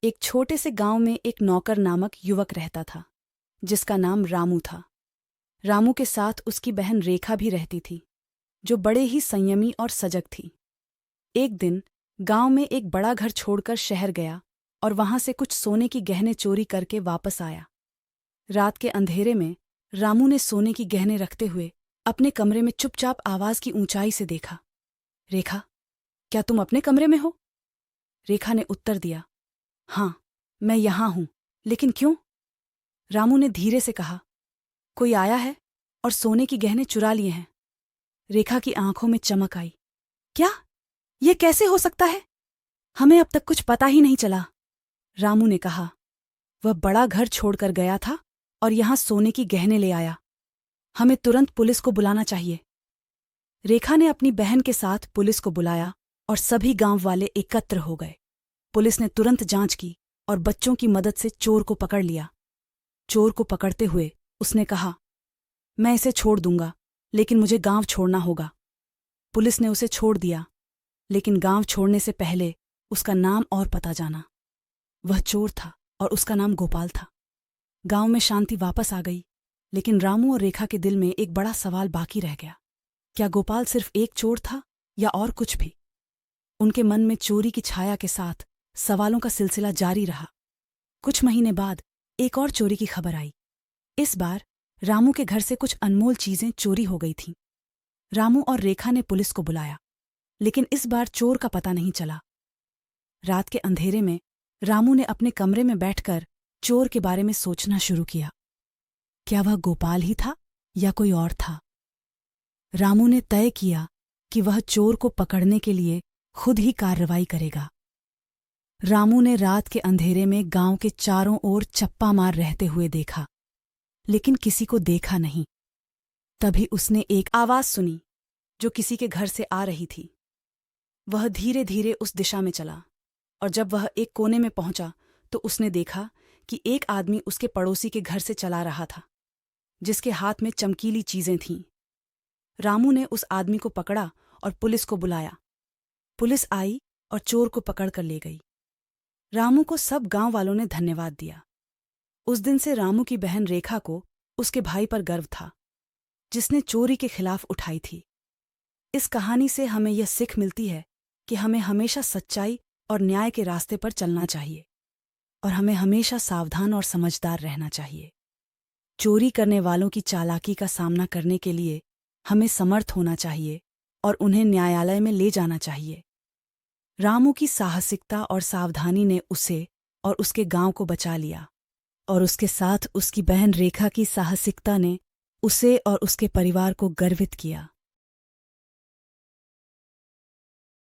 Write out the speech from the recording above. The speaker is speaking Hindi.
एक छोटे से गांव में एक नौकर नामक युवक रहता था, जिसका नाम रामू था। रामू के साथ उसकी बहन रेखा भी रहती थी, जो बड़े ही संयमी और सजग थी। एक दिन गांव में एक बड़ा घर छोड़कर शहर गया और वहां से कुछ सोने की गहने चोरी करके वापस आया। रात के अंधेरे में रामू ने सोने की गहने रखते हुए अपने कमरे में चुपचाप आवाज की ऊंचाई से देखा। रेखा, क्या तुम अपने कमरे में हो? रेखा ने उत्तर दिया, हाँ, मैं यहां हूं, लेकिन क्यों? रामू ने धीरे से कहा, कोई आया है और सोने की गहने चुरा लिए हैं। रेखा की आंखों में चमक आई। क्या? यह कैसे हो सकता है? हमें अब तक कुछ पता ही नहीं चला। रामू ने कहा, वह बड़ा घर छोड़कर गया था और यहां सोने की गहने ले आया। हमें तुरंत पुलिस को बुलाना चाहिए। रेखा ने अपनी बहन के साथ पुलिस को बुलाया और सभी गांव वाले एकत्र हो गए। पुलिस ने तुरंत जांच की और बच्चों की मदद से चोर को पकड़ लिया। चोर को पकड़ते हुए उसने कहा, मैं इसे छोड़ दूंगा, लेकिन मुझे गांव छोड़ना होगा। पुलिस ने उसे छोड़ दिया, लेकिन गांव छोड़ने से पहले उसका नाम और पता जाना। वह चोर था और उसका नाम गोपाल था। गांव में शांति वापस आ गई, लेकिन रामू और रेखा के दिल में एक बड़ा सवाल बाकी रह गया। क्या गोपाल सिर्फ एक चोर था या और कुछ भी? उनके मन में चोरी की छाया के साथ सवालों का सिलसिला जारी रहा। कुछ महीने बाद एक और चोरी की खबर आई। इस बार रामू के घर से कुछ अनमोल चीजें चोरी हो गई थीं। रामू और रेखा ने पुलिस को बुलाया, लेकिन इस बार चोर का पता नहीं चला। रात के अंधेरे में रामू ने अपने कमरे में बैठकर चोर के बारे में सोचना शुरू किया। क्या वह गोपाल ही था या कोई और था? रामू ने तय किया कि वह चोर को पकड़ने के लिए खुद ही कार्रवाई करेगा। रामू ने रात के अंधेरे में गांव के चारों ओर चप्पा मार रहते हुए देखा, लेकिन किसी को देखा नहीं। तभी उसने एक आवाज सुनी, जो किसी के घर से आ रही थी। वह धीरे धीरे उस दिशा में चला, और जब वह एक कोने में पहुंचा तो उसने देखा कि एक आदमी उसके पड़ोसी के घर से चला रहा था, जिसके हाथ में चमकीली चीजें थीं। रामू ने उस आदमी को पकड़ा और पुलिस को बुलाया। पुलिस आई और चोर को पकड़ कर ले गई। रामू को सब गांव वालों ने धन्यवाद दिया। उस दिन से रामू की बहन रेखा को उसके भाई पर गर्व था, जिसने चोरी के खिलाफ उठाई थी। इस कहानी से हमें यह सीख मिलती है कि हमें हमेशा सच्चाई और न्याय के रास्ते पर चलना चाहिए, और हमें हमेशा सावधान और समझदार रहना चाहिए। चोरी करने वालों की चालाकी का सामना करने के लिए हमें समर्थ होना चाहिए और उन्हें न्यायालय में ले जाना चाहिए। रामू की साहसिकता और सावधानी ने उसे और उसके गांव को बचा लिया, और उसके साथ उसकी बहन रेखा की साहसिकता ने उसे और उसके परिवार को गर्वित किया।